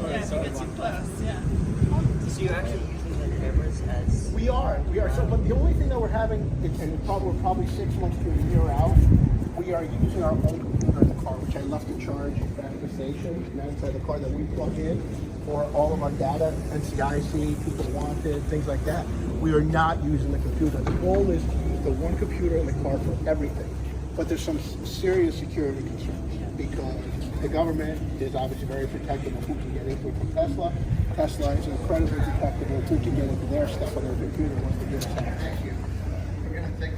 Yeah, if you get too close, yeah. So you're actually using the cameras as... We are. So, but the only thing that we're having, and we're probably 6 months to a year out, we are using our own computer in the car, which I left in charge back at the station, and inside the car that we plug in for all of our data, NCIC, people wanted, things like that. We are not using the computer. The goal is to use the one computer in the car for everything. But there's some serious security concerns because the government is obviously very protective of who can get into it from Tesla. Tesla is incredibly protective of who can get into their stuff on their computer once they give us access.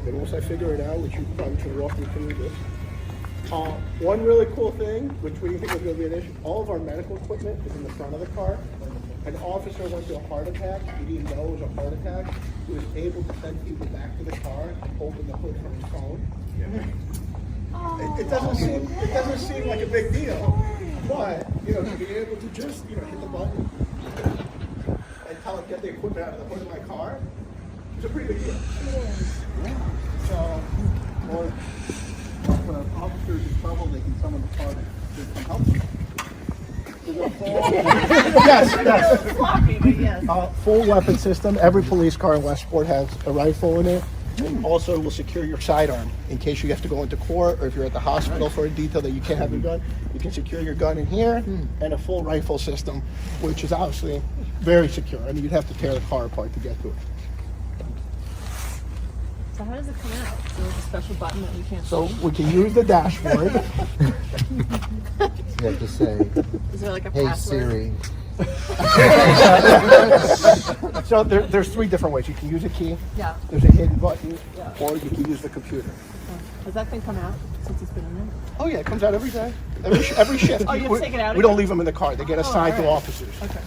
But once I figure it out, which you probably can walk me through this. One really cool thing, which we didn't think was going to be an issue, all of our medical equipment is in the front of the car. An officer went through a heart attack. He didn't know it was a heart attack. He was able to send people back to the car and open the hood from his phone. It doesn't seem like a big deal, but to be able to just hit the button and tell it get the equipment out of the hood of my car, it's a pretty big deal. So, or if officers in trouble, they can summon the car to help them. Yes. Sloppy, but yes. Full weapon system. Every police car in Westport has a rifle in it. And also will secure your sidearm in case you have to go into court or if you're at the hospital for a detail that you can't have your gun. You can secure your gun in here and a full rifle system, which is obviously very secure. I mean, you'd have to tear the car apart to get to it. So how does it come out? So there's a special button that we can't So see? we can use the dashboard. You have to say, Is there like a hey password? Siri. So there's 3 different ways. You can use a key. Yeah. There's a hidden button, Yeah. or you can use the computer. Has that thing come out since it's been in there? Oh yeah, it comes out every day, every shift. Oh, you have to take it out We don't again? leave them in the car. They get assigned to alright. officers. Okay.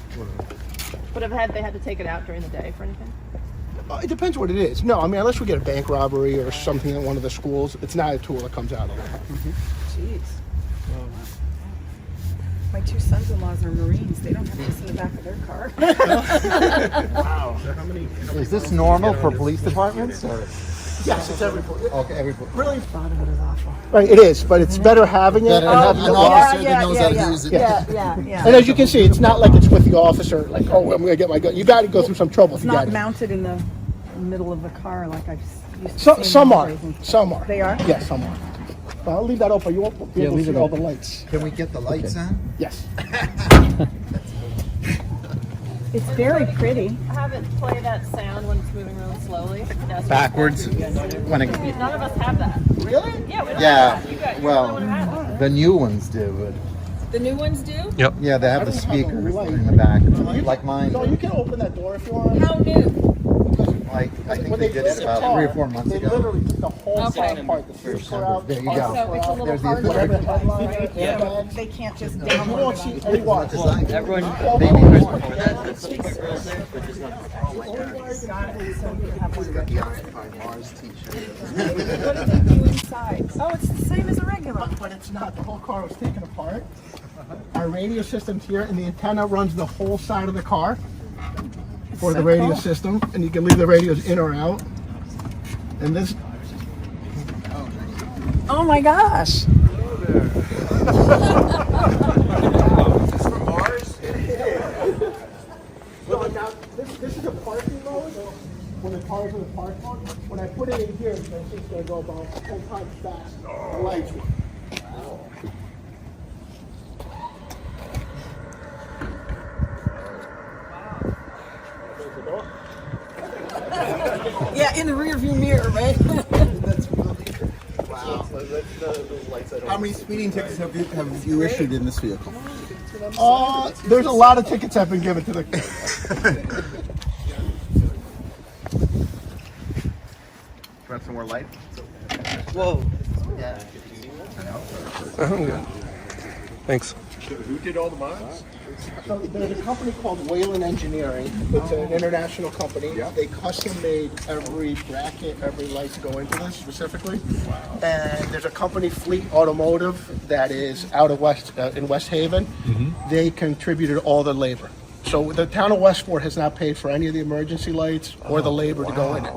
But they had to take it out during the day for anything? It depends what it is. No, I mean, unless we get a bank robbery or something in one of the schools, it's not a tool that comes out of it. Jeez. My 2 sons-in-laws are Marines. They don't have this in the back of their car. Wow. How many? Is this normal for police departments? Or? Yes, it's every police. Okay, every Really? Thought of it as awful. Right, it is, but it's better having it. Better and having having an the- officer that knows how to use it. Yeah. And as you can see, it's not like it's with the officer, like, oh, I'm going to get my gun. You got to go through some trouble It's if you not got it. mounted in the middle of the car like I've used to see. Some are. Some are. They are? Yes, some are. I'll leave that open. You won't be able to see all the lights. Can we get the lights on? Yes. It's very pretty. Have it play that sound when it's moving really slowly. That's Backwards. None of us have that. Really? Yeah, we don't Yeah, have that. You got, you're the well, only one who has it. the new ones do, The new ones do? Yep. but yeah, they have I the don't have speakers a light. in the back, like mine. No, you can open that door if you want. How new? Like, I think When they did built it the about car, 3 or 4 months they ago. literally took the whole Okay. car apart. The speaker out. There you the go. audio So it's a out, little There's the hard whatever official. headline, Yeah. airbags. They can't just You download won't it see on. any watch. Everyone, Oh, maybe oh, Chris oh. before that, that's the referrals there, but just not. Got it. So you have one of Got the Occupy Mars t-shirt. What does it do inside? Oh, it's the same as a regular. But it's not. The whole car was taken apart. Our radio system's here, and the antenna runs the whole side of the car for the radio system, and you can leave the radios in or out. And this, Oh my gosh. well, now this is a parking mode. When the car's in the park mode, when I put it in here, it's going to go about 10 times fast. The lights work. Yeah, in the rear view mirror, right? How many speeding tickets have you issued in this vehicle? There's a lot of tickets have been given to the. Want some more light? Whoa. Yeah. Thanks. Who did all the mods? So there's a company called Wayland Engineering. It's an international company. They custom made every bracket, every light to go into this specifically. And there's a company, Fleet Automotive, that is out of in West Haven. They contributed all the labor. So the town of Westport has not paid for any of the emergency lights or the labor to go in it.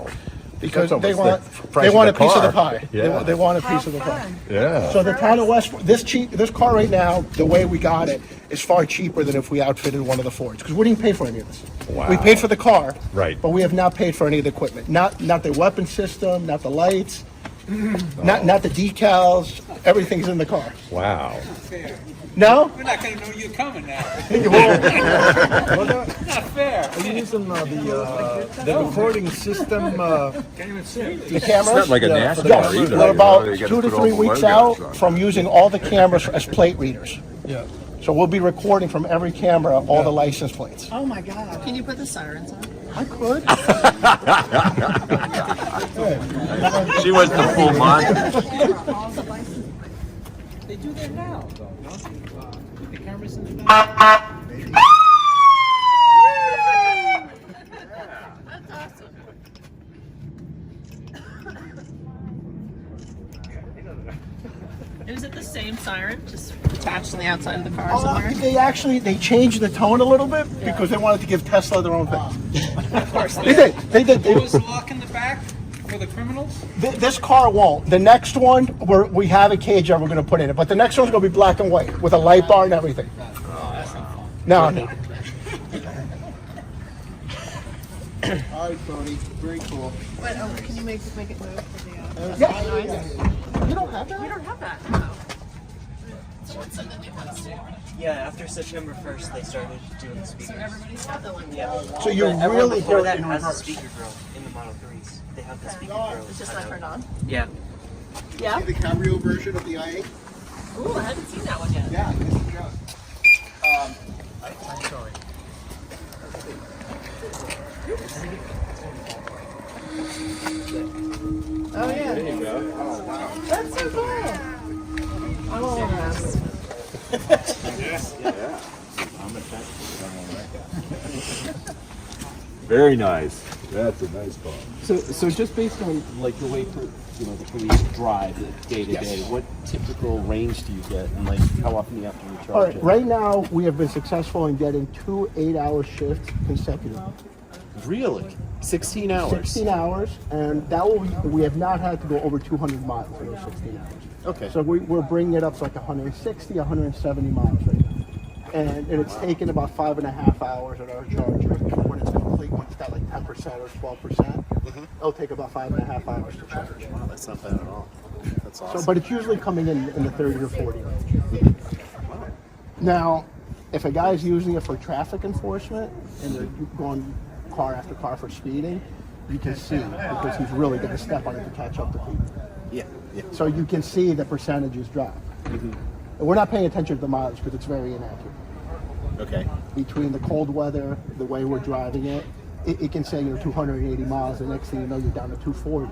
because That's they almost want the price they want a of the piece of the car. pie. Yeah. They want a How piece of the pie. fun. Yeah. So the town of Westport, this car right now, the way we got it, is far cheaper than if we outfitted one of the Fords, because we didn't pay for any of this. Wow. We paid for the car, Right. but we have not paid for any of the equipment. Not the weapon system, not the lights, not the decals. Everything's in the car. Wow. No? We're not gonna know you're coming now. You won't. Not fair. Are you using the recording system? The cameras? not like a Yes. NASCAR either. We're about You know, they gotta 2 to put all 3 the weeks logos out on. from using all the cameras as plate readers. Yeah. So we'll be recording from every camera all the license plates. Oh my God. Can you put the sirens on? I could. She was the full month. They do that now, though, don't they? Put the cameras in the back. That's awesome. Is it the same siren, just attached to the outside of the car somewhere? They changed the tone a little bit because they wanted to give Tesla their own thing. Of course. They did. They did. What was the lock in the back for the criminals? This car won't. The next one, we have a cage that we're going to put in it, but the next one's going to be black and white with a light bar and everything. No. All right, Tony. Very cool. But, can you make it move for the, Yeah. You don't have that? We don't have that, no. Someone said that they want to. Yeah, after September 1st, they started doing the speakers. So everybody's got the one. Yeah. So you But everyone really before hear it that in has a reverse. speaker grill in the Model 3s. They have the speaker grill. It's just not turned on. Yeah. Yeah? See the cabrio version of the IA? Ooh, I haven't seen that one yet. Yeah, this is just. Oh, yeah. There you go. Oh, wow. That's so cool. I'm all over this. Very nice. That's a nice car. So just based on like the way the police drive day to day, what typical range do you get, and like how often do you have to recharge All right. it? Right now, we have been successful in getting 2 8-hour shifts consecutively. Really? 16 hours. 16 hours, and we have not had to go over 200 miles in those 16 hours. Okay. So we're bringing it up to like 160, 170 miles right now. And it's taken about 5.5 hours at our charger. When it's complete, when it's got like 10% or 12%, it'll take about 5.5 hours to charge. Wow, that's not bad at all. That's awesome. So, but it's usually coming in the 30 or 40 range. Now, if a guy's using it for traffic enforcement and they're going car after car for speeding, you can see because he's really going to step on it to catch up to people. yeah. So you can see the percentages drop. And we're not paying attention to the mileage because it's very inaccurate. Okay. Between the cold weather, the way we're driving it can say you're 280 miles. The next thing you know, you're down to 240.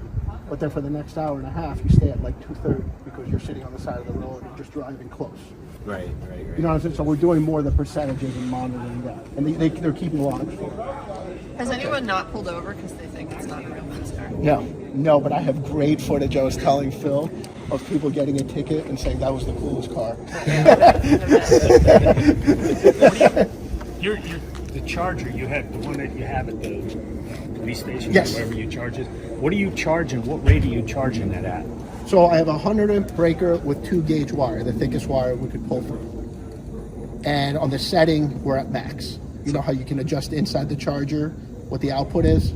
But then for the next hour and a half, you stay at like 230 because you're sitting on the side of the road and just driving close. Right. You know what I'm saying? So we're doing more of the percentages and monitoring that. And they're keeping watch. Has anyone not pulled over because they think it's not a real police car? No, but I have great footage. I was telling Phil of people getting a ticket and saying that was the coolest car. You're the charger you have, the one that you have at the police station, Yes. wherever you charge it. What are you charging? What rate are you charging that at? So I have a 100 amp breaker with 2 gauge wire, the thickest wire we could pull through. And on the setting, we're at max. You know how you can adjust inside the charger what the output is?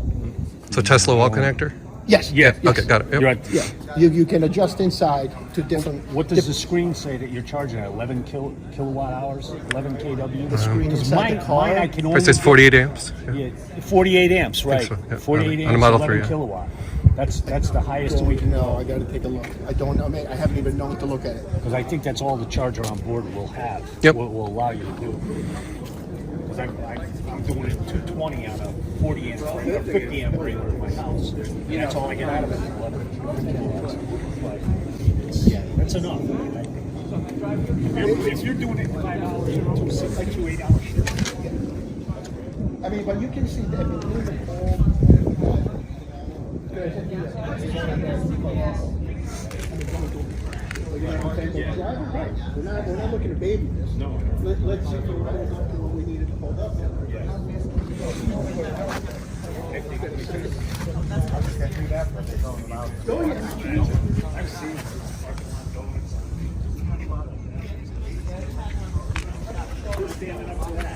So Tesla wall connector? Yes. Yeah. Yes. Okay, got it. Yep. You're at, Yeah. You can adjust inside to different. what does the screen say that you're charging at? 11 kilowatt hours? 11 kW? The screen Because inside the car? mine I can only It says get- 48 amps. Yeah, 48 amps, right? so, yeah. 48 On amps, a Model 11 3, yeah. kilowatt. That's the highest we can No, go. I got to take a look. I don't know. I haven't even known to look at it. Because I think that's all the charger on board will have. Yep. Will allow you to do. Because I'm doing it 220 on a 40 amp breaker, 50 amp breaker in my house. And that's all I get out of it. 11 kilowatts. But yeah, that's enough. If you're doing it 5 hours, 2 8 hours. I mean, but you can see that. They're not looking to baby this. No. Let's see what we needed to hold up.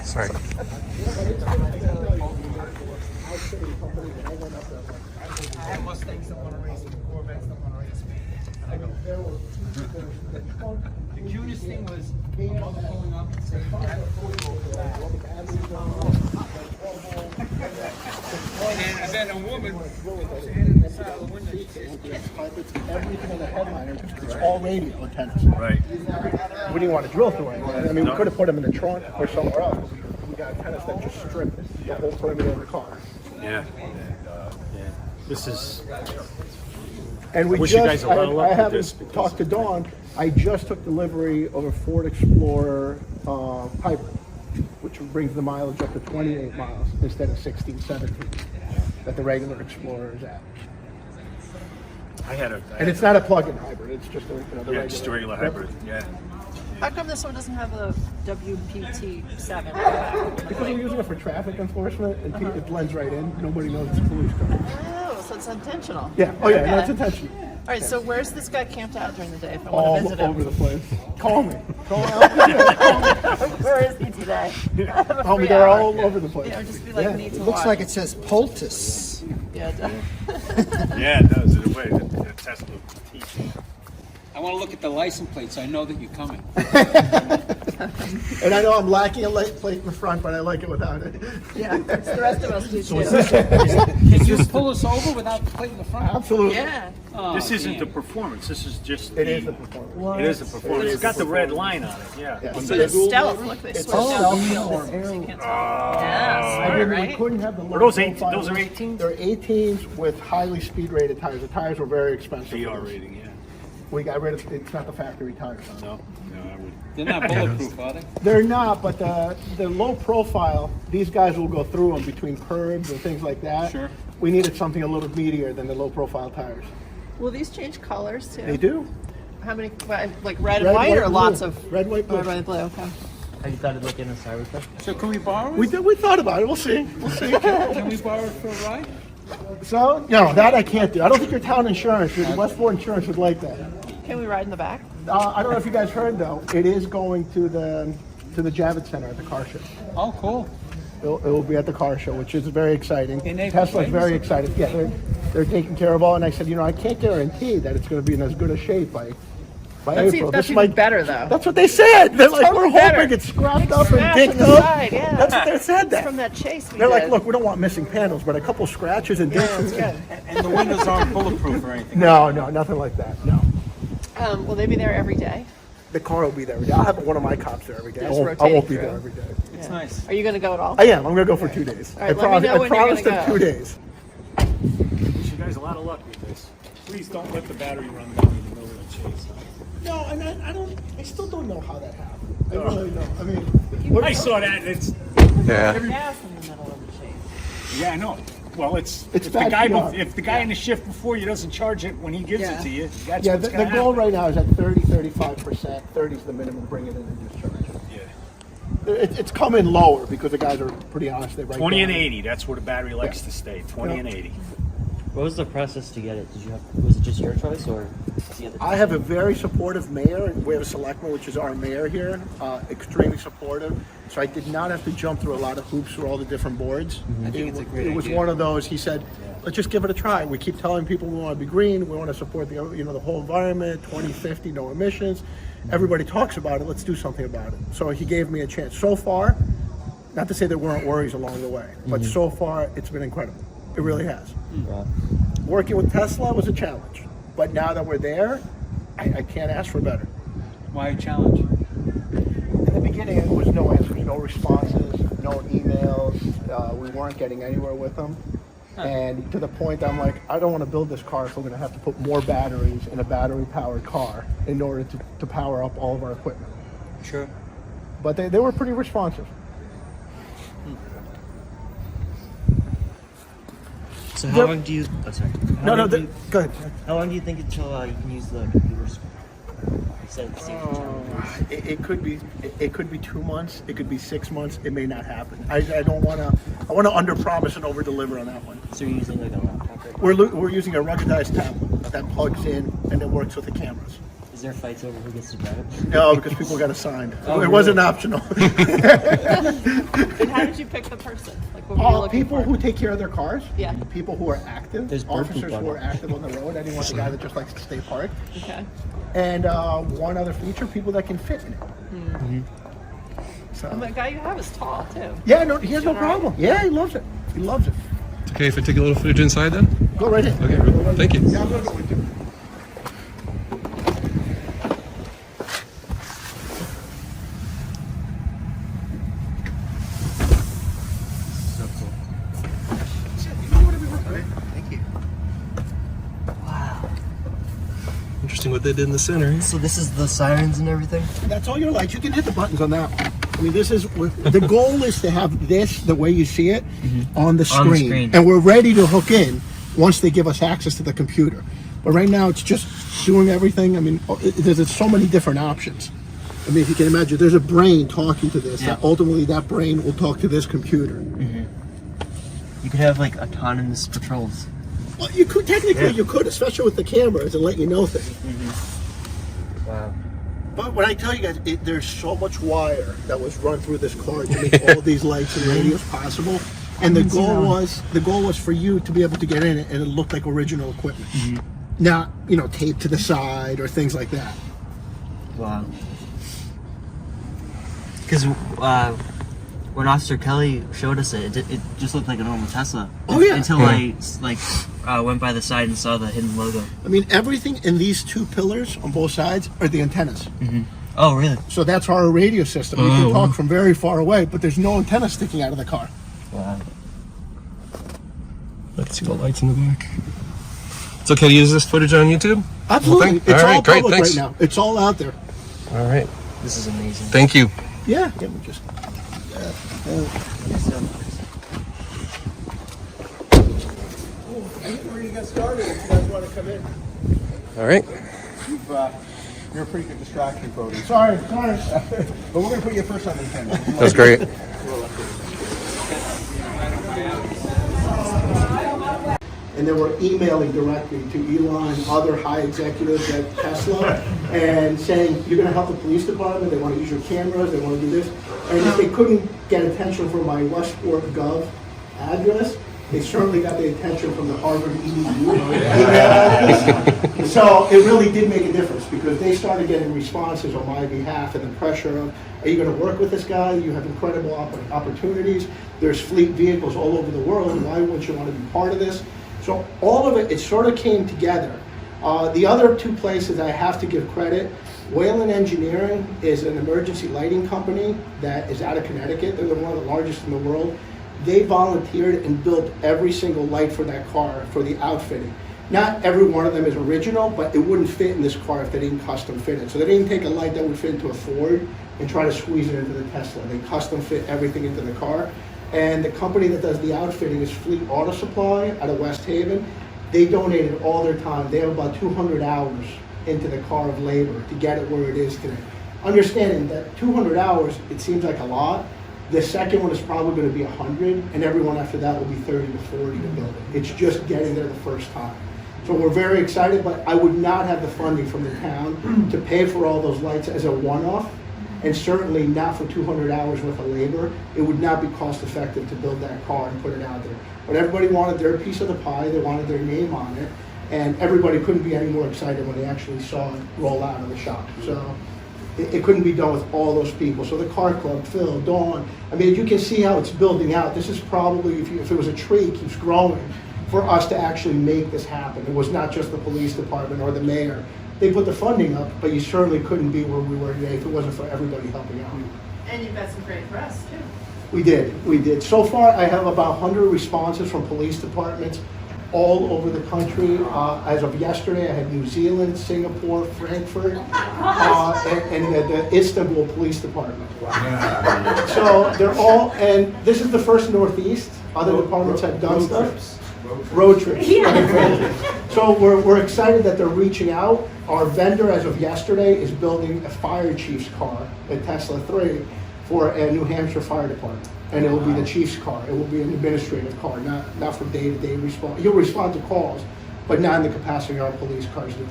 Sorry. I have Mustangs that want to race me, Corvettes that want to race me. And I go, the cutest thing was a mother pulling up and saying, Dad, and then a woman standing inside the window, she says, Everything on the headliner, it's all radio antennas. Right. We didn't want to drill through anything. I mean, we could have put them in the trunk or somewhere else. We got antennas that just strip the whole perimeter of the car. Yeah. This is. And we I wish just, you guys a lot of luck I with haven't this, because- talked to Dawn. I just took delivery of a Ford Explorer hybrid, which brings the mileage up to 28 miles instead of 16, 17 that the regular Explorer is at. And it's not a plug-in hybrid. It's just a regular. Just a regular hybrid. Yeah. How come this one doesn't have a WPT7? Because we're using it for traffic enforcement, and it blends right in. Nobody knows it's a police car. Oh, so it's intentional. Yeah. Oh yeah. No, Okay. it's intentional. All right, so where's this guy camped out during the day if I All want to visit him? over the place. Call me. Call me. Where is he today? I have a Call me. free They're hour. all over the place. Yeah, or just be like, need to Looks watch. like it says poultice. Yeah, it does. Yeah, it does. In a way, the Tesla teach. I want to look at the license plates. I know that you're coming. And I know I'm lacking a light plate in the front, but I like it without it. Yeah, it's the rest of us do too. Can you pull us over without the plate in the front? Absolutely. Yeah. Oh, This isn't the damn. performance. This is just. It is the performance. It is the performance. It's got the red line on it. Yeah. Yeah. So it's stealth. Look, they It's switched out the stealth. wheels. So you can't tell. Yeah, I smart, mean, right? we couldn't have the Are low those profile. Those are 18s? They're 18s with highly speed-rated tires. The tires were very expensive. DR rating. Yeah. We got rid of. It's not the factory tires. No. I would. They're not bulletproof, are they? They're not, but the low profile. These guys will go through them between curbs and things like that. Sure. We needed something a little meatier than the low profile tires. Will these change colors too? They do. How many? Like red and white, or blue. lots of red, white, blue. red, white, blue? Okay. Have you thought of looking inside with them? So can we borrow it? We did. We thought about it. We'll see. We'll see. Can we borrow it for a ride? So no, that I can't do. I don't think your town insurance, your Westport insurance would like that. Can we ride in the back? I don't know if you guys heard though. It is going to the Javits Center at the car show. Oh, cool. It will be at the car show, which is very exciting. In April, Tesla's right? very excited. Yeah, they're taking care of all. And I said, I can't guarantee that it's going to be in as good a shape by April. That's This even might- better though. That's what they said. They're like, totally we're better. hoping it's scrapped up and Scratch on dicked the up. side, yeah. That's what they said. That From that chase we they're like, did. look, we don't want missing panels, but a couple scratches and Yeah, dents. it's good. And the windows aren't bulletproof or anything. No, nothing like that. No. Will they be there every day? The car will be there every day. I'll have one of my cops there every day. I Just won't be rotating there through. every day. It's nice. Are you going to go at all? I am. I'm going to go for 2 days. All right, let me know when you're promised gonna them go. 2 days. Wish you guys a lot of luck with this. Please don't let the battery run down in the middle of the chase. No, and I still don't know how that happened. I really don't. I mean, I saw that. And it's. Yeah. Gas in the middle of the chase. Yeah, I know. Well, it's It's if the bad guy PR. if the guy in the shift before you doesn't charge it when he gives Yeah. it to you, that's yeah, what's the gonna goal happen. right now is at 35%. 30 is the minimum. Bring it in and discharge it. Yeah. It's come in lower because the guys are pretty honest. They write 20 down. and 80. That's where the battery likes to stay. 20 Yeah. and 80. What was the process to get it? Did you have? Was it just your choice, or was the other? I have a very supportive mayor, and we have a selectman, which is our mayor here, extremely supportive. So I did not have to jump through a lot of hoops through all the different boards. It was one of those. He said, "Let's just give it a try." We keep telling people we want to be green, we want to support the the whole environment, 2050, no emissions. Everybody talks about it. Let's do something about it. So he gave me a chance. So far, not to say there weren't worries along the way, but so far it's been incredible. It really has. Wow. Working with Tesla was a challenge, but now that we're there, I can't ask for better. Why a challenge? In the beginning, it was no answers, no responses, no emails. We weren't getting anywhere with them. And to the point I'm like, I don't want to build this car if we're going to have to put more batteries in a battery-powered car in order to power up all of our equipment. Sure. But they were pretty responsive. So how long do you? Oh, sorry. Go ahead. How long do you think until you can use the computers? Set the safety time. It could be 2 months. It could be 6 months. It may not happen. I don't want to. I want to under promise and over deliver on that one. So you're using like a laptop right now? We're using a ruggedized tablet that plugs in and it works with the cameras. Is there fights over who gets to drive it? No, because people got assigned. Oh, it really? wasn't optional. And how did you pick the person? Like, what were you looking People for? who take care of their cars. Yeah. People who are active. There's bird poop officers on who are it. active on the road. I didn't want the guy that just likes to stay parked. Okay. And one other feature: people that can fit in it. So. And the guy you have is tall too. Yeah, no, he has no Doing all right? problem. Yeah, he loves it. He loves it. It's okay if I take a little footage inside then? Go right in. Okay, thank you. Yeah, I'm gonna go with you. Interesting what they did in the center. So this is the sirens and everything? That's all your lights. You can hit the buttons on that one. I mean, this is the goal is to have this the way you see it on the screen. On the screen. And we're ready to hook in once they give us access to the computer. But right now, it's just doing everything. I mean, there's so many different options. I mean, if you can imagine, there's a brain talking to this. Yeah. That ultimately, that brain will talk to this computer. You could have like autonomous patrols. Well, you could technically, you could, especially with the cameras and let you know things. Wow. But when I tell you guys, there's so much wire that was run through this car to make all these lights and radios possible. And the goal was for you to be able to get in it and it looked like original equipment, not taped to the side or things like that. Wow. Because when Officer Kelly showed us it just looked like a normal Tesla. Oh, yeah. Until I went by the side and saw the hidden logo. I mean, everything in these two pillars on both sides are the antennas. Oh, really? So that's our radio system. We can talk from very far away, but there's no antenna sticking out of the car. Wow. Let's see the lights in the back. It's okay to use this footage on YouTube? Absolutely. Well, It's all right, all great, public thanks. right now. It's all out there. All right. This is amazing. Thank you. Yeah. We just. I'm ready to get started if you guys want to come in. All right. You're a pretty good distraction, Cody. Sorry. But we're going to put you first on the camera. That's great. And they were emailing directly to Elon and other high executives at Tesla and saying, you're going to help the police department, they want to use your cameras, they want to do this. And if they couldn't get attention from my Westport Gov address, they certainly got the attention from the Harvard EDU email address. So it really did make a difference because they started getting responses on my behalf and the pressure of, are you going to work with this guy? You have incredible opportunities. There's fleet vehicles all over the world. Why wouldn't you want to be part of this? So all of it sort of came together. The other two places I have to give credit, Whalen Engineering is an emergency lighting company that is out of Connecticut. They're one of the largest in the world. They volunteered and built every single light for that car for the outfitting. Not every one of them is original, but it wouldn't fit in this car if they didn't custom fit it. So they didn't take a light that would fit into a Ford and try to squeeze it into the Tesla. They custom fit everything into the car. And the company that does the outfitting is Fleet Auto Supply out of West Haven. They donated all their time. They have about 200 hours into the car of labor to get it where it is today. Understanding that 200 hours, it seems like a lot. The second one is probably going to be 100, and everyone after that will be 30 to 40 to build it. It's just getting there the first time. So we're very excited, but I would not have the funding from the town to pay for all those lights as a one-off. And certainly not for 200 hours worth of labor. It would not be cost effective to build that car and put it out there. But everybody wanted their piece of the pie, they wanted their name on it, and everybody couldn't be any more excited when they actually saw it roll out of the shop. So it couldn't be done with all those people. So the car club, Phil, Dawn, I mean, you can see how it's building out. This is probably, if it was a tree, it keeps growing for us to actually make this happen. It was not just the police department or the mayor. They put the funding up, but you certainly couldn't be where we were today if it wasn't for everybody helping out. And you've got some great press too. We did. So far, I have about 100 responses from police departments all over the country. As of yesterday, I had New Zealand, Singapore, Frankfurt, and the Istanbul Police Department. So they're all, and this is the first Northeast. Other departments have done stuff. Road trips. So we're excited that they're reaching out. Our vendor, as of yesterday, is building a fire chief's car, a Tesla 3, for a New Hampshire Fire Department. And it will be the chief's car. It will be an administrative car, not for day-to-day response. He'll respond to calls, but not in the capacity our police cars do.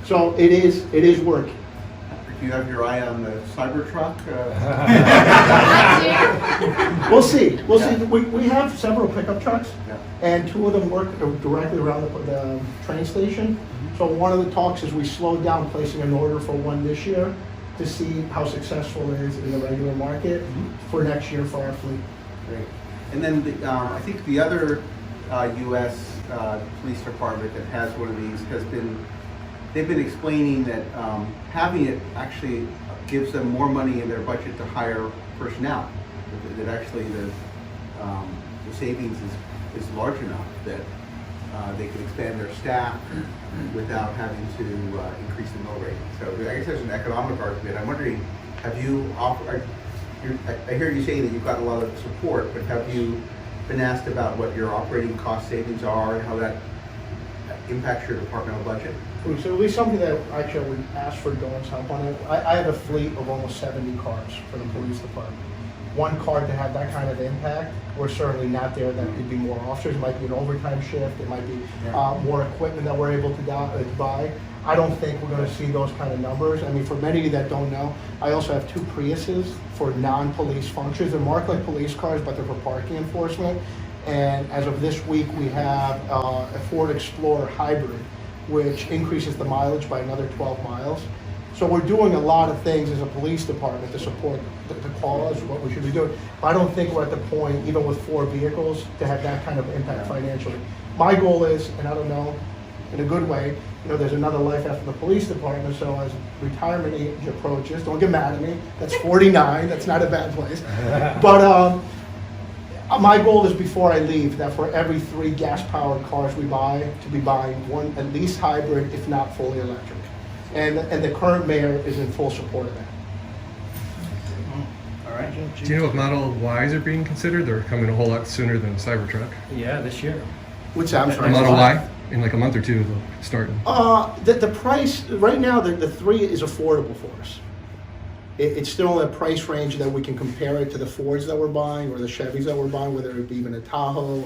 So it is working. Do you have your eye on the Cybertruck? We'll see. We'll see. We have several pickup trucks, and 2 of them work directly around the train station. So one of the talks is we slowed down placing an order for one this year to see how successful it is in the regular market for next year for our fleet. Great. And then I think the other U.S. police department that has one of these they've been explaining that having it actually gives them more money in their budget to hire personnel. That actually the savings is large enough that they can expand their staff without having to increase the mill rate. So I guess there's an economic argument. I'm wondering, have you offered? I hear you saying that you've got a lot of support, but have you been asked about what your operating cost savings are and how that impacts your departmental budget? So at least something that actually I would ask for Dawn's help on it. I have a fleet of almost 70 cars for the police department. One car to have that kind of impact, we're certainly not there. That could be more officers, it might be an overtime shift, it might be more equipment that we're able to buy. I don't think we're going to see those kind of numbers. I mean, for many of you that don't know, I also have 2 Priuses for non-police functions. They're marked like police cars, but they're for parking enforcement. And as of this week, we have a Ford Explorer hybrid, which increases the mileage by another 12 miles. So we're doing a lot of things as a police department to support the cause, what we should be doing. But I don't think we're at the point, even with 4 vehicles, to have that kind of impact financially. My goal is, and I don't know, in a good way, there's another life after the police department, so as retirement age approaches, don't get mad at me, that's 49, that's not a bad place. But my goal is before I leave, that for every 3 gas-powered cars we buy, to be buying one at least hybrid, if not fully electric. And the current mayor is in full support of that. All right. Do you know if Model Ys are being considered? They're coming a whole lot sooner than the Cybertruck. Yeah, this year. Which I'm The sorry. Model Y, in like a month or 2, they'll start. The price, right now, the 3 is affordable for us. It's still in a price range that we can compare it to the Fords that we're buying or the Chevys that we're buying, whether it be even a Tahoe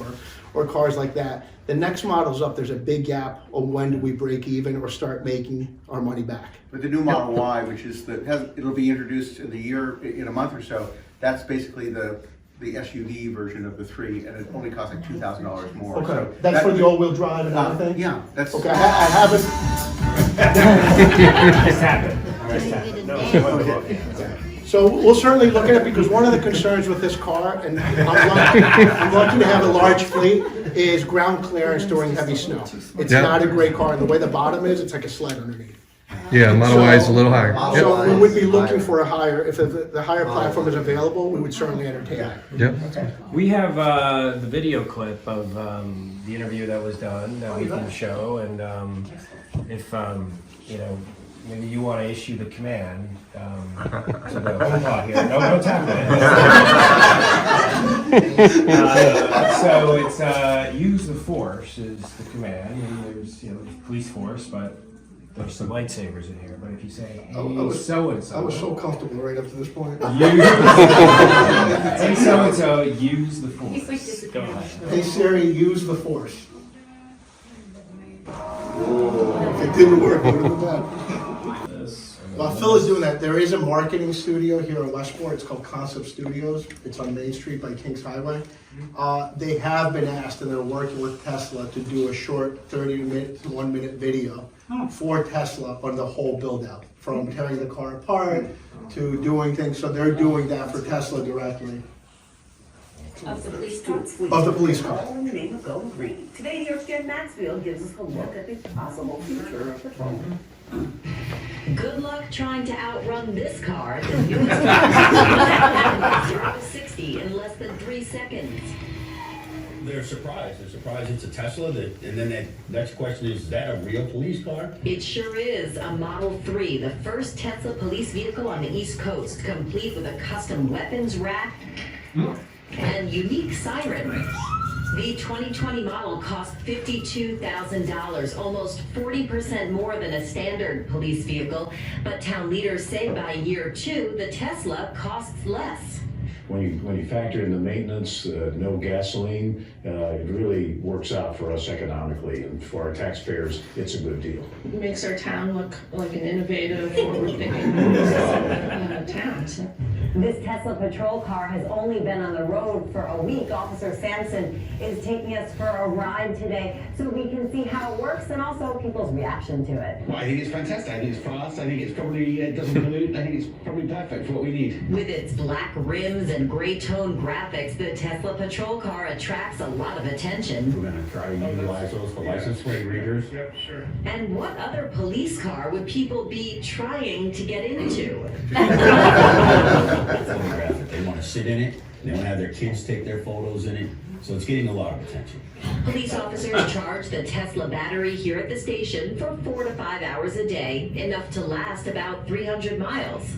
or cars like that. The next model's up, there's a big gap of when do we break even or start making our money back. But the new Model Y, which is it'll be introduced in a month or so. That's basically the SUV version of the 3, and it only costs like $2,000 more. Okay, So that's for the all-wheel drive and everything? Yeah, that's Okay, I haven't. Just happened. So we'll certainly look at it, because one of the concerns with this car, and I'm lucky to have a large fleet, is ground clearance during heavy snow. It's not a great car, and the way the bottom is, it's like a sled underneath. Yeah, Model Y is a little higher. So we would be looking for a higher, if the higher platform is available, we would certainly entertain that. Yep. We have the video clip of the interview that was done that we can show, and if maybe you want to issue the command to the HomePod here. No tapping it. So it's use the force is the command. And there's police force, but there's some lightsabers in here. But if you say, hey, so-and-so. I was so comfortable right up to this point. Hey, so-and-so, use the force. Go ahead. Hey Siri, use the force. If it didn't work, it would have been bad. While Phil is doing that, there is a marketing studio here in Westport. It's called Concept Studios. It's on Main Street by Kings Highway. They have been asked, and they're working with Tesla to do a short 30-minute to 1-minute video for Tesla on the whole build-out, from tearing the car apart to doing things. So they're doing that for Tesla directly. Of the police car? Of the police car. All in the name of Go Green. Today, New York State Maxfield gives us a look at the possible future of petroleum. Good luck trying to outrun this car. The newest car. 0 to 60 in less than 3 seconds. They're surprised. They're surprised it's a Tesla. And then the next question is that a real police car? It sure is. A Model 3, the first Tesla police vehicle on the East Coast, complete with a custom weapons rack and unique siren. The 2020 model cost $52,000, almost 40% more than a standard police vehicle. But town leaders say by year 2, the Tesla costs less. When you factor in the maintenance, no gasoline, it really works out for us economically, and for our taxpayers, it's a good deal. It makes our town look like an innovative, forward-thinking town. This Tesla patrol car has only been on the road for a week. Officer Sampson is taking us for a ride today so we can see how it works and also people's reaction to it. Well, I think it's fantastic. I think it's fast. I think it's probably, it doesn't pollute. I think it's probably perfect for what we need. With its black rims and gray tone graphics, the Tesla patrol car attracts a lot of attention. We're going to try to utilize those for license plate readers. Yep, sure. And what other police car would people be trying to get into? Photograph it. They want to sit in it. They want to have their kids take their photos in it. So it's getting a lot of attention. Police officers charge the Tesla battery here at the station for 4 to 5 hours a day, enough to last about 300 miles.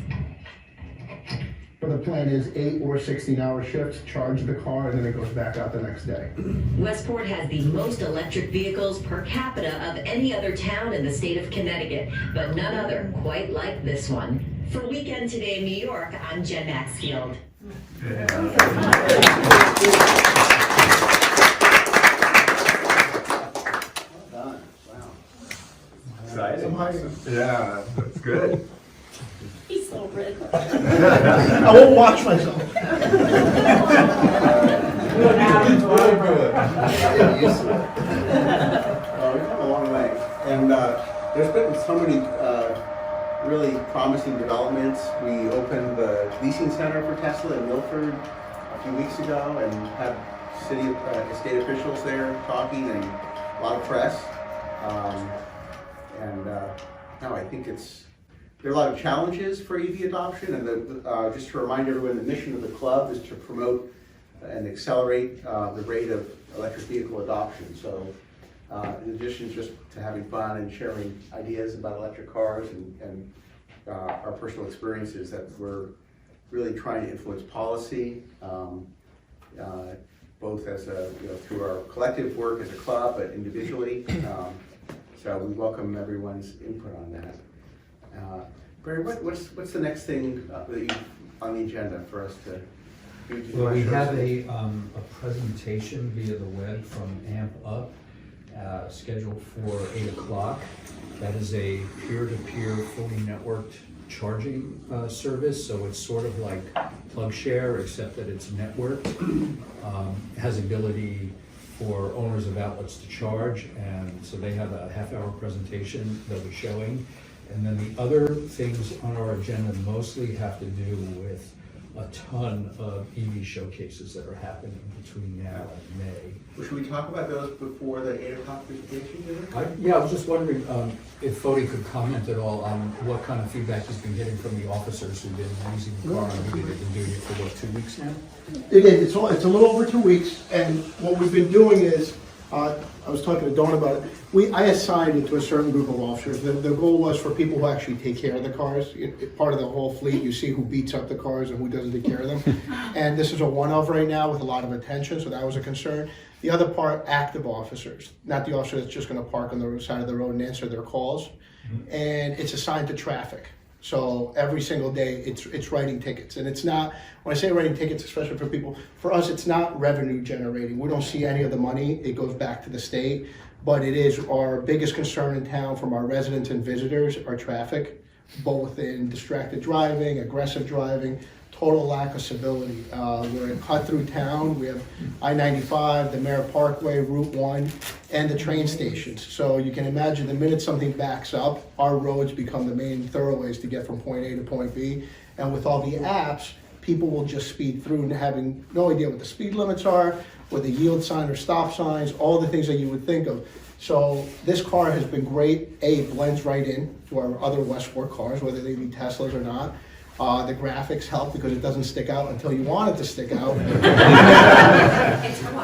But the plan is 8 or 16-hour shifts, charge the car, and then it goes back out the next day. Westport has the most electric vehicles per capita of any other town in the state of Connecticut, but none other quite like this one. For Weekend Today in New York, I'm Jen Maxfield. Exciting. Yeah, that's good. He's so red. I won't watch myself. We've come a long way, and there's been so many really promising developments. We opened the leasing center for Tesla in Milford a few weeks ago, and had state officials there talking, and a lot of press. Now I think there are a lot of challenges for EV adoption, and just to remind everyone, the mission of the club is to promote and accelerate the rate of electric vehicle adoption. So in addition just to having fun and sharing ideas about electric cars and our personal experiences, that we're really trying to influence policy, both as through our collective work as a club, but individually. So we welcome everyone's input on that. Barry, what's the next thing that on the agenda for us to do? Well, we have a presentation via the web from AMP Up, scheduled for 8 o'clock. That is a peer-to-peer, fully networked charging service, so it's sort of like PlugShare, except that it's networked. Has ability for owners of outlets to charge, and so they have a half-hour presentation they'll be showing. And then the other things on our agenda mostly have to do with a ton of EV showcases that are happening between now and May. Well, should we talk about those before the 8 o'clock presentation? I was just wondering if Fody could comment at all on what kind of feedback he's been getting from the officers who've been using the car. I mean, they've been doing it for, 2 weeks now? It is. It's a little over 2 weeks, and what we've been doing is, I was talking to Dawn about it, I assigned it to a certain group of officers. The goal was for people who actually take care of the cars. Part of the whole fleet, you see who beats up the cars and who doesn't take care of them. And this is a one-of right now with a lot of attention, so that was a concern. The other part, active officers, not the officer that's just going to park on the side of the road and answer their calls. And it's assigned to traffic. So every single day, it's writing tickets. And it's not, when I say writing tickets, especially for people, for us, it's not revenue generating. We don't see any of the money. It goes back to the state. But it is our biggest concern in town from our residents and visitors, our traffic, both in distracted driving, aggressive driving, total lack of civility. We're in cut-through town. We have I-95, the Merritt Parkway, Route 1, and the train stations. So you can imagine the minute something backs up, our roads become the main thoroughways to get from point A to point B. And with all the apps, people will just speed through, having no idea what the speed limits are, or the yield sign or stop signs, all the things that you would think of. So this car has been great. It blends right in to our other Westport cars, whether they be Teslas or not. The graphics help because it doesn't stick out until you want it to stick out.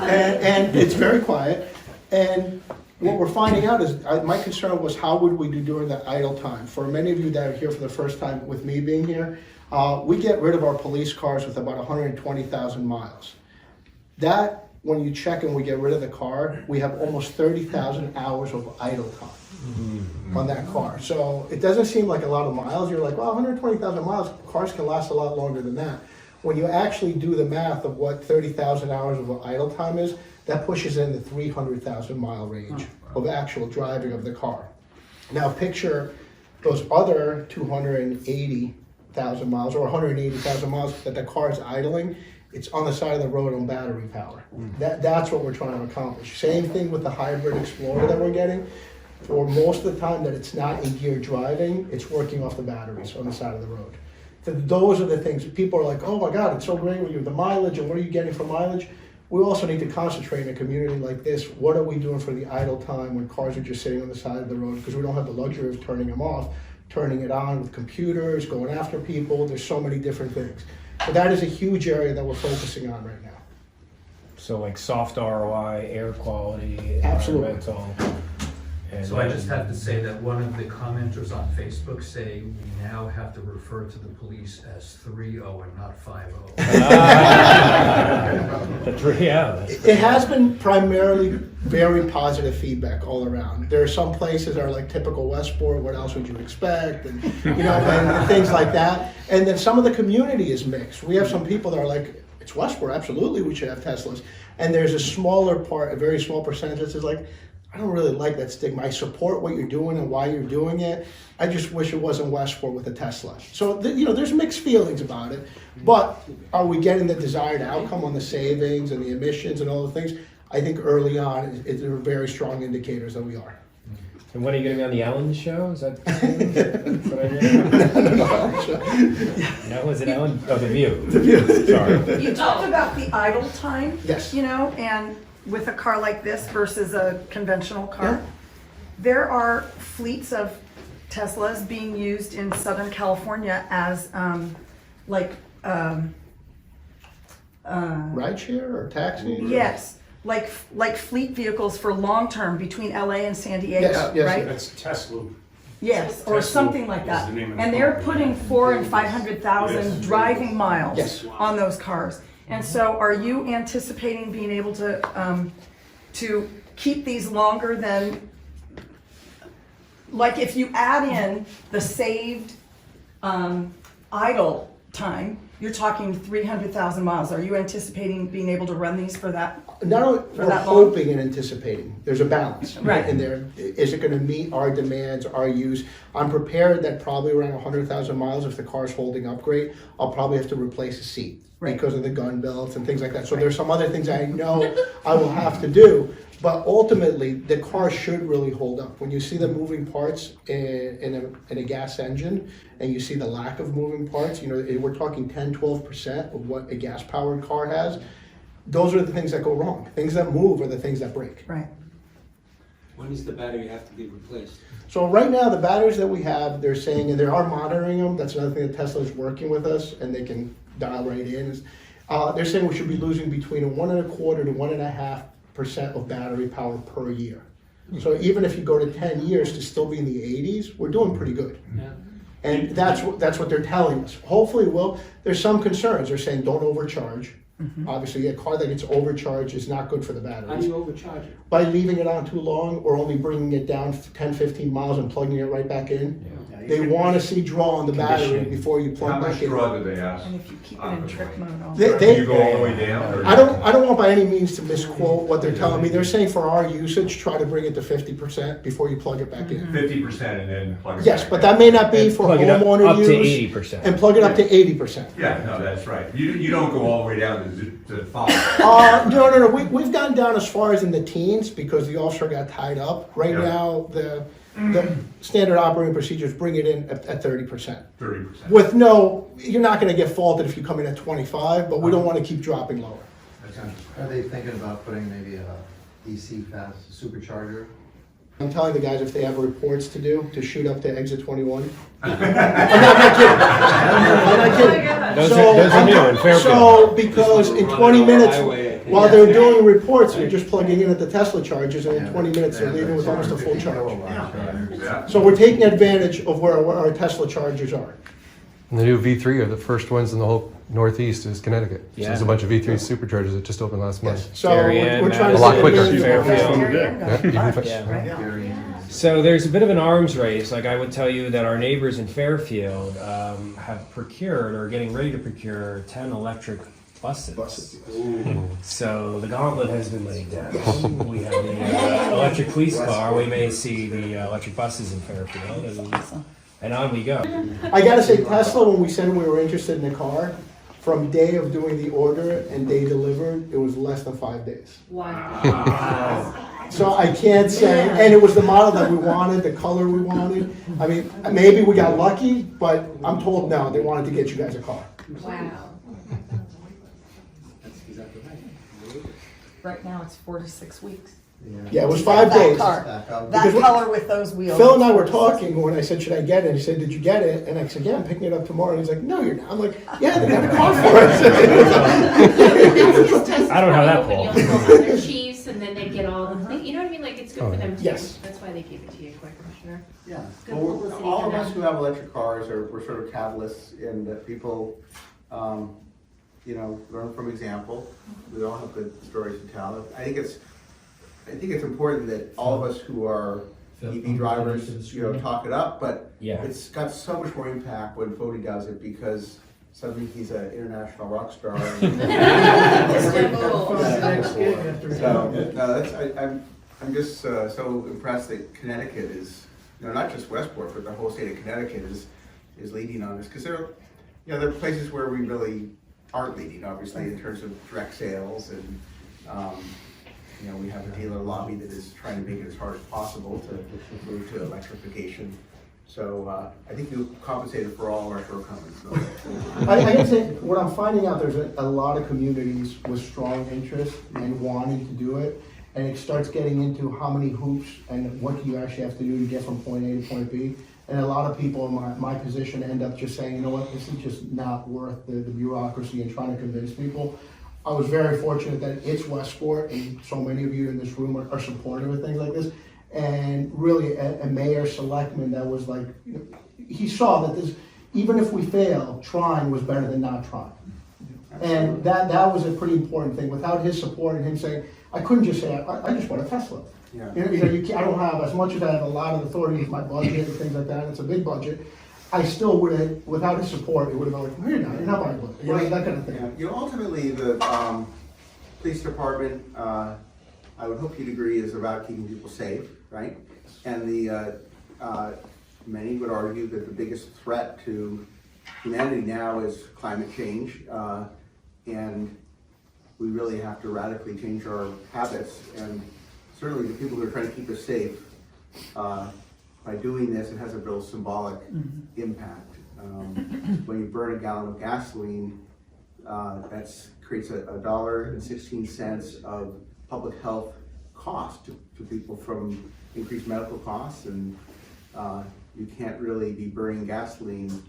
and it's very quiet. And what we're finding out is, my concern was how would we do during that idle time? For many of you that are here for the first time with me being here, we get rid of our police cars with about 120,000 miles. That when you check and we get rid of the car, we have almost 30,000 hours of idle time on that car. So it doesn't seem like a lot of miles. You're like, well, 120,000 miles, cars can last a lot longer than that. When you actually do the math of what 30,000 hours of idle time is, that pushes in the 300,000 mile range of actual driving of the car. Now picture those other 280,000 miles or 180,000 miles that the car is idling. It's on the side of the road on battery power. That's what we're trying to accomplish. Same thing with the hybrid Explorer that we're getting. For most of the time that it's not in gear driving, it's working off the batteries on the side of the road. So those are the things. People are like, oh my God, it's so great when you have the mileage, and what are you getting for mileage? We also need to concentrate in a community like this. What are we doing for the idle time when cars are just sitting on the side of the road? Because we don't have the luxury of turning them off, turning it on with computers, going after people. There's so many different things. So that is a huge area that we're focusing on right now. So like soft ROI, air quality, Absolutely. environmental. And So I just have to say that one of the commenters on Facebook say we now have to refer to the police as 3-0 and not 5-0. Yeah. It has been primarily very positive feedback all around. There are some places that are like typical Westport, what else would you expect, and and things like that. And then some of the community is mixed. We have some people that are like, it's Westport, absolutely we should have Teslas. And there's a smaller part, a very small percentage that says like, I don't really like that stigma. I support what you're doing and why you're doing it. I just wish it wasn't Westport with a Tesla. So, there's mixed feelings about it. But are we getting the desired outcome on the savings and the emissions and all the things? I think early on, there are very strong indicators that we are. And when are you going to be on the Ellen show? Is that what I heard? No, was it Ellen? Oh, The View. The View. Sorry. You talked about the idle time. Yes. And with a car like this versus a conventional car, Yeah. there are fleets of Teslas being used in Southern California as Rideshare or taxi? yes, like fleet vehicles for long term between LA and San Diego, Yes. right? That's Tesla. Yes, or something like that. the name of the And they're company. putting 400,000 and 500,000 driving miles Yes. on those cars. And so are you anticipating being able to keep these longer than, like if you add in the saved idle time, you're talking 300,000 miles. Are you anticipating being able to run these for that? Not only For we're that long? hoping and anticipating. There's a balance Right. in there. Is it going to meet our demands, our use? I'm prepared that probably around 100,000 miles, if the car's holding up great, I'll probably have to replace a seat because of the gun belts and things like that. So there's some other things I know I will have to do. But ultimately, the car should really hold up. When you see the moving parts in a gas engine, and you see the lack of moving parts, we're talking 10-12% of what a gas-powered car has. Those are the things that go wrong. Things that move are the things that break. Right. When does the battery have to be replaced? So right now, the batteries that we have, they're saying, and they are monitoring them. That's another thing that Tesla is working with us, and they can dial right in. They're saying we should be losing between 1.25% to 1.5% of battery power per year. So even if you go to 10 years to still be in the 80s, we're doing pretty good. Yeah. And that's what they're telling us. Hopefully, there's some concerns. They're saying don't overcharge. Obviously, a car that gets overcharged is not good for the batteries. How do you overcharge it? By leaving it on too long or only bringing it down 10-15 miles and plugging it right back in. They want to see draw on the battery before you plug How back much in. draw do they ask? And if you keep it in trick mode all They- Do you go all the way down? Or I don't want by any means to misquote what they're telling me. They're saying for our usage, try to bring it to 50% before you plug it back in. 50% and then plug it Yes, back but in. that may not be for plug it up homeowner to use. 80%. And plug it up to 80%. Yeah, no, that's right. You don't go all the way down to 5. No. We've gotten down as far as in the teens because the officer got tied up. Right Yeah. now, the standard operating procedures bring it in at 30%. 30%. With you're not going to get faulted if you come in at 25, but we don't want to keep dropping lower. Are they thinking about putting maybe a DC fast supercharger? I'm telling the guys if they have reports to do, to shoot up to exit 21. I'm not kidding. Those are new in Fairfield. So, because in 20 minutes, while they're doing reports, they're just plugging in at the Tesla chargers, and in 20 minutes, they're leaving with almost a full charge. Yeah. So we're taking advantage of where our Tesla chargers are. And the new V3 are the first ones in the whole Northeast is Connecticut. So there's a bunch of V3 superchargers that just opened last month. So we're trying a to lot say quicker. So there's a bit of an arms race. Like I would tell you that our neighbors in Fairfield have procured or are getting ready to procure 10 electric buses. So the gauntlet has been laid down. We have the electric police car. We may see the electric buses in Fairfield, and on we go. I gotta say, Tesla, when we said we were interested in the car, from day of doing the order and day delivered, it was less than 5 days. Wow. So I can't say, and it was the model that we wanted, the color we wanted. I mean, maybe we got lucky, but I'm told no, they wanted to get you guys a car. Wow. Right now, it's 4 to 6 weeks. Yeah, it was 5 days. That Because color with those wheels. Phil and I were talking when I said, should I get it? He said, did you get it? And I said, yeah, I'm picking it up tomorrow. And he's like, no, you're not. I'm like, yeah, they got a car for us. I don't have that pull. Their chiefs, and then they get all the, you know what I mean? Like, it's good for them too. Yes. That's why they gave it to you quick, Commissioner. Yeah. Good Well, publicity all for of us them. who have electric cars we're sort of catalysts in that people, learn from example. We all have good stories to tell. I think it's important that all of us who are EV drivers, talk it up, but it's got so much more impact when Fody does it because suddenly he's an international rock star. I'm just so impressed that Connecticut is, not just Westport, but the whole state of Connecticut is leading on this because there are places where we really aren't leading, obviously, in terms of direct sales and. We have a dealer lobby that is trying to make it as hard as possible to move to electrification. So I think you compensated for all our shortcomings. So. I can say, what I'm finding out, there's a lot of communities with strong interest and wanting to do it. And it starts getting into how many hoops and what do you actually have to do to get from point A to point B. And a lot of people in my position end up just saying, you know what, this is just not worth the bureaucracy and trying to convince people. I was very fortunate that it's Westport and so many of you in this room are supportive of things like this. And really a mayor selectman that was like, he saw that this, even if we fail, trying was better than not trying. And that was a pretty important thing. Without his support and him saying, I couldn't just say, I just want a Tesla. Yeah. I don't have, as much as I have a lot of authority with my budget and things like that, it's a big budget, I still would have, without his support, it would have been like, you're not buying one, that kind of thing. Yeah. Ultimately, the police department, I would hope you'd agree, is about keeping people safe, right? And many would argue that the biggest threat to humanity now is climate change, and we really have to radically change our habits. And certainly, the people who are trying to keep us safe. By doing this, it has a real symbolic impact. When you burn a gallon of gasoline, that creates $1.16 of public health cost to people from increased medical costs, and you can't really be burning gasoline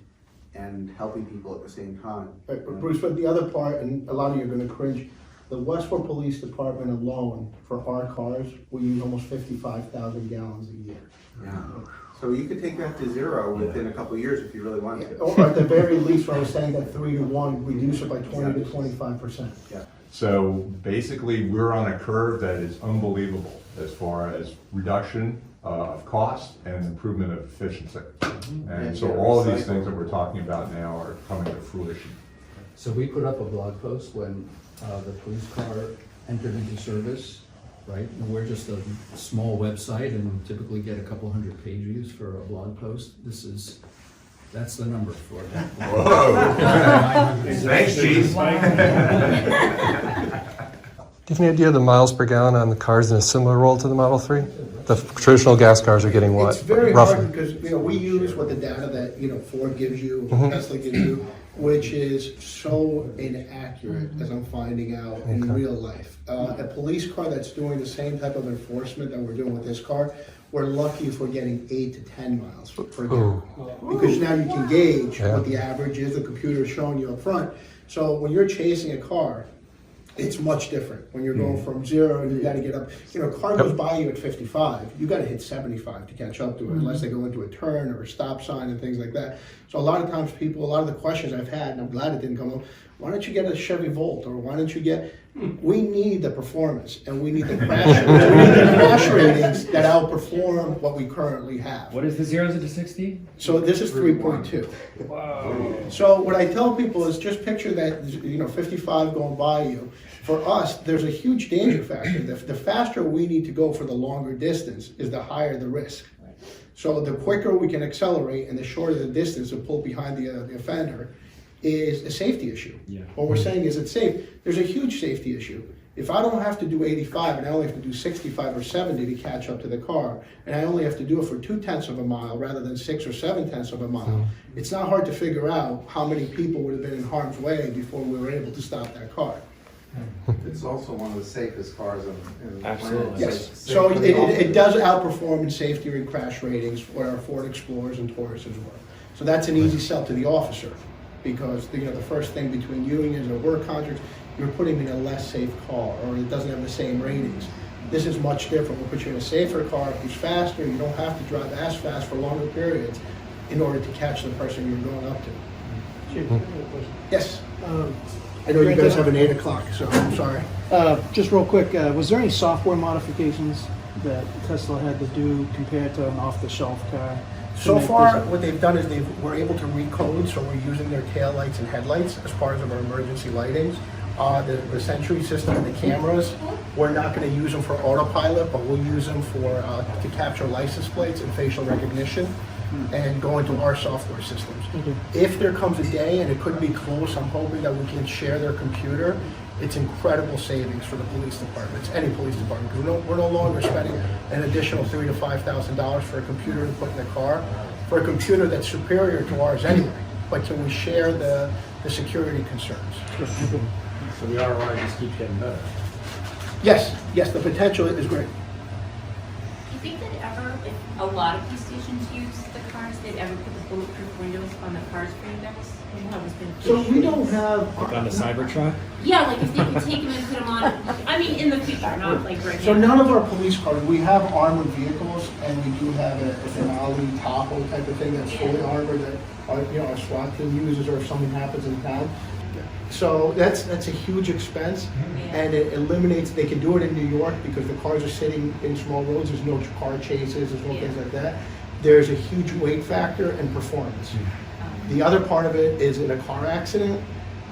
and helping people at the same time. Right, but Bruce, but the other part, and a lot of you are going to cringe, the Westport Police Department alone for our cars, we use almost 55,000 gallons a year. Yeah. So you could take that to zero within a couple of years if you really wanted to. Or at the very least, what I was saying, that 3 to 1, reduce it by 20 to 25%. Yeah. So basically, we're on a curve that is unbelievable as far as reduction of cost and improvement of efficiency. And so all of these things that we're talking about now are coming to fruition. So we put up a blog post when the police car entered into service, right? And we're just a small website and typically get a couple hundred page views for a blog post. That's the number for that. Whoa! Thanks, Chief. Do you have any idea of the miles per gallon on the cars in a similar role to the Model 3? The traditional gas cars are getting what? It's very roughly? hard because we use what the data that Ford gives you, Tesla gives you, which is so inaccurate as I'm finding out in real life. A police car that's doing the same type of enforcement that we're doing with this car, we're lucky if we're getting 8 to 10 miles per gallon. Because now you can gauge what the average is, the computer is showing you up front. So when you're chasing a car It's much different when you're going from 0 and you got to get up. You know, a car goes by you at 55, you got to hit 75 to catch up to it, unless they go into a turn or a stop sign and things like that. So a lot of times a lot of the questions I've had, and I'm glad it didn't come up, why don't you get a Chevy Volt, or why don't you get, we need the performance, and we need the crash ratings that outperform what we currently have. What is the 0 to 60? So this is 3.2. Wow. So what I tell people is just picture that, 55 going by you. For us, there's a huge danger factor. The faster we need to go for the longer distance is the higher the risk. So the quicker we can accelerate and the shorter the distance to pull behind the offender is a safety issue. Yeah. What we're saying is it's safe. There's a huge safety issue. If I don't have to do 85 and I only have to do 65 or 70 to catch up to the car, and I only have to do it for 0.2 of a mile rather than 6 or 7 of a mile, it's not hard to figure out how many people would have been in harm's way before we were able to stop that car. It's also one of the safest cars in Absolutely. Yes, so it does outperform in safety and crash ratings for our Ford Explorers and Taurus as well. So that's an easy sell to the officer, because the first thing between unions or work contracts, you're putting in a less safe car, or it doesn't have the same ratings. This is much different. We'll put you in a safer car, it's faster, you don't have to drive as fast for longer periods in order to catch the person you're going up to. Chief, I have a question. Yes. I know you guys have an 8 o'clock, so I'm sorry. Just real quick, was there any software modifications that Tesla had to do compared to an off-the-shelf car? So far, what they've done is we're able to recode, so we're using their taillights and headlights as part of our emergency lightings. The Sentry system and the cameras, we're not going to use them for autopilot, but we'll use them for to capture license plates and facial recognition and go into our software systems. If there comes a day, and it could be close, I'm hoping that we can share their computer. It's incredible savings for the police departments, any police department, because we're no longer spending an additional $3,000 to $5,000 for a computer to put in the car, for a computer that's superior to ours anyway. But can we share the security concerns? So the ROI just keeps getting better. Yes, the potential is great. Do you think that ever, if a lot of these stations use the cars, they'd ever put the bulletproof windows on the cars for index? So we don't have. Like on the Cybertruck? Yeah, like if they could take them and put them on, I mean, in the future, not like right now. So none of our police cars, we have armored vehicles, and we do have a finale Tahoe type of thing that's fully armored that our SWAT team uses, or if something happens in town. So that's a huge expense, and it eliminates. They can do it in New York because the cars are sitting in small roads. There's no car chases. There's no things like that. There's a huge weight factor and performance. The other part of it is in a car accident,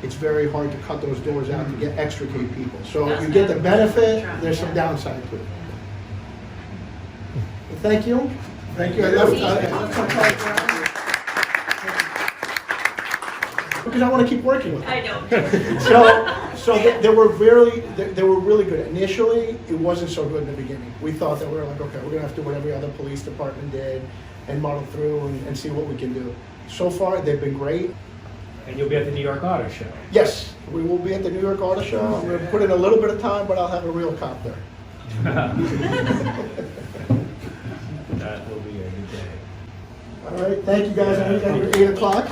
it's very hard to cut those doors out to extricate people. So you get the benefit, there's some downside to it. Thank you. Thank you. I left some time because I want to keep working with them. I know. So they were really good. Initially, it wasn't so good in the beginning. We thought that we were like, okay, we're gonna have to do what every other police department did and muddle through and see what we can do. So far, they've been great. And you'll be at the New York Auto Show. Yes, we will be at the New York Auto Show. I'm going to put in a little bit of time, but I'll have a real cop there. That will be a good day. All right, thank you guys. I know you got your 8 o'clock.